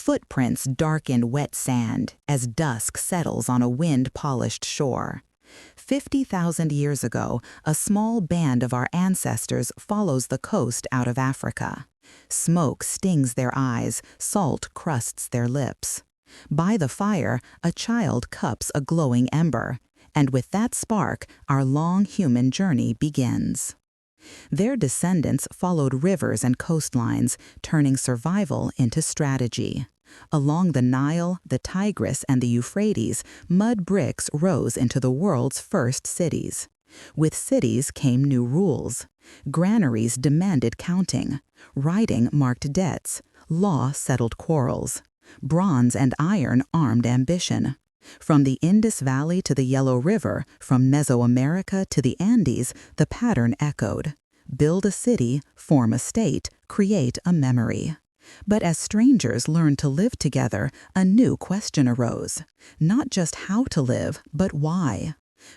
Footprints darken wet sand as dusk settles on a wind-polished shore. 50,000 years ago, a small band of our ancestors follows the coast out of Africa. Smoke stings their eyes, salt crusts their lips. By the fire, a child cups a glowing ember, and with that spark, our long human journey begins. Their descendants followed rivers and coastlines, turning survival into strategy. Along the Nile, the Tigris, and the Euphrates, mud bricks rose into the world's first cities. With cities came new rules. Granaries demanded counting. Writing marked debts. Law settled quarrels. Bronze and iron armed ambition. From the Indus Valley to the Yellow River, from Mesoamerica to the Andes, the pattern echoed. Build a city, form a state, create a memory. But as strangers learned to live together, a new question arose. Not just how to live, but why.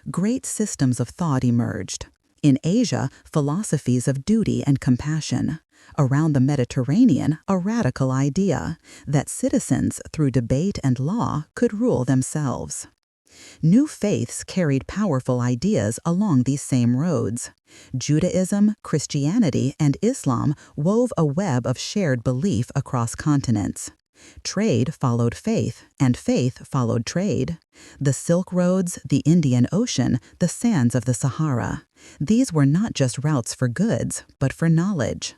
Great systems of thought emerged. In Asia, philosophies of duty and compassion. Around the Mediterranean, a radical idea that citizens, through debate and law, could rule themselves. New faiths carried powerful ideas along these same roads. Judaism, Christianity, and Islam wove a web of shared belief across continents. Trade followed faith, and faith followed trade. The Silk Roads, the Indian Ocean, the sands of the Sahara. These were not just routes for goods, but for knowledge.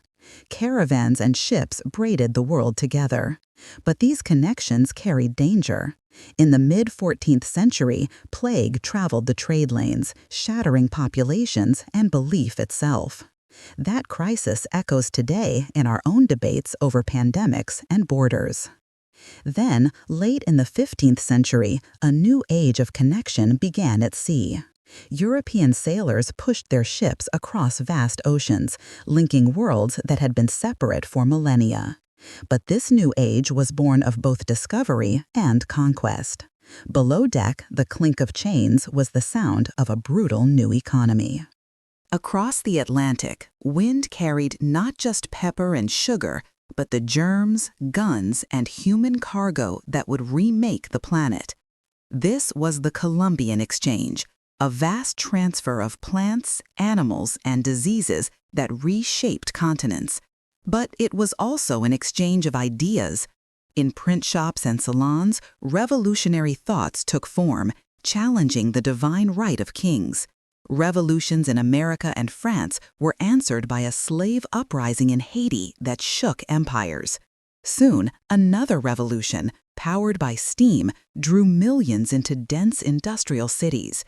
Caravans and ships braided the world together. But these connections carried danger. In the mid-14th century, plague traveled the trade lanes, shattering populations and belief itself. That crisis echoes today in our own debates over pandemics and borders. Then, late in the 15th century, a new age of connection began at sea. European sailors pushed their ships across vast oceans, linking worlds that had been separate for millennia. But this new age was born of both discovery and conquest. Below deck, the clink of chains was the sound of a brutal new economy. Across the Atlantic, wind carried not just pepper and sugar, but the germs, guns, and human cargo that would remake the planet. This was the Columbian Exchange, a vast transfer of plants, animals, and diseases that reshaped continents. But it was also an exchange of ideas. In print shops and salons, revolutionary thoughts took form, challenging the divine right of kings. Revolutions in America and France were answered by a slave uprising in Haiti that shook empires. Soon, another revolution, powered by steam, drew millions into dense industrial cities.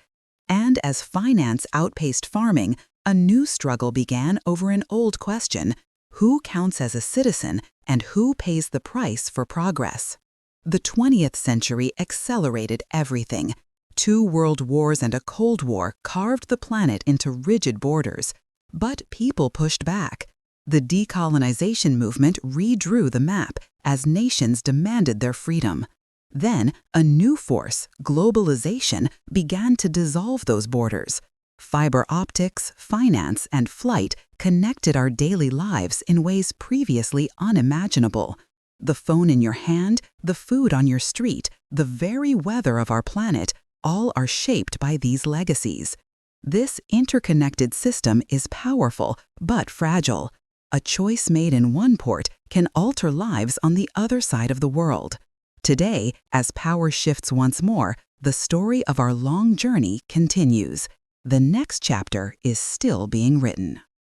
And as finance outpaced farming, a new struggle began over an old question: who counts as a citizen and who pays the price for progress? The 20th century accelerated everything. 2 world wars and a Cold War carved the planet into rigid borders. But people pushed back. The decolonization movement redrew the map as nations demanded their freedom. Then, a new force, globalization, began to dissolve those borders. Fiber optics, finance, and flight connected our daily lives in ways previously unimaginable. The phone in your hand, the food on your street, the very weather of our planet, all are shaped by these legacies. This interconnected system is powerful but fragile. A choice made in one port can alter lives on the other side of the world. Today, as power shifts once more, the story of our long journey continues. The next chapter is still being written.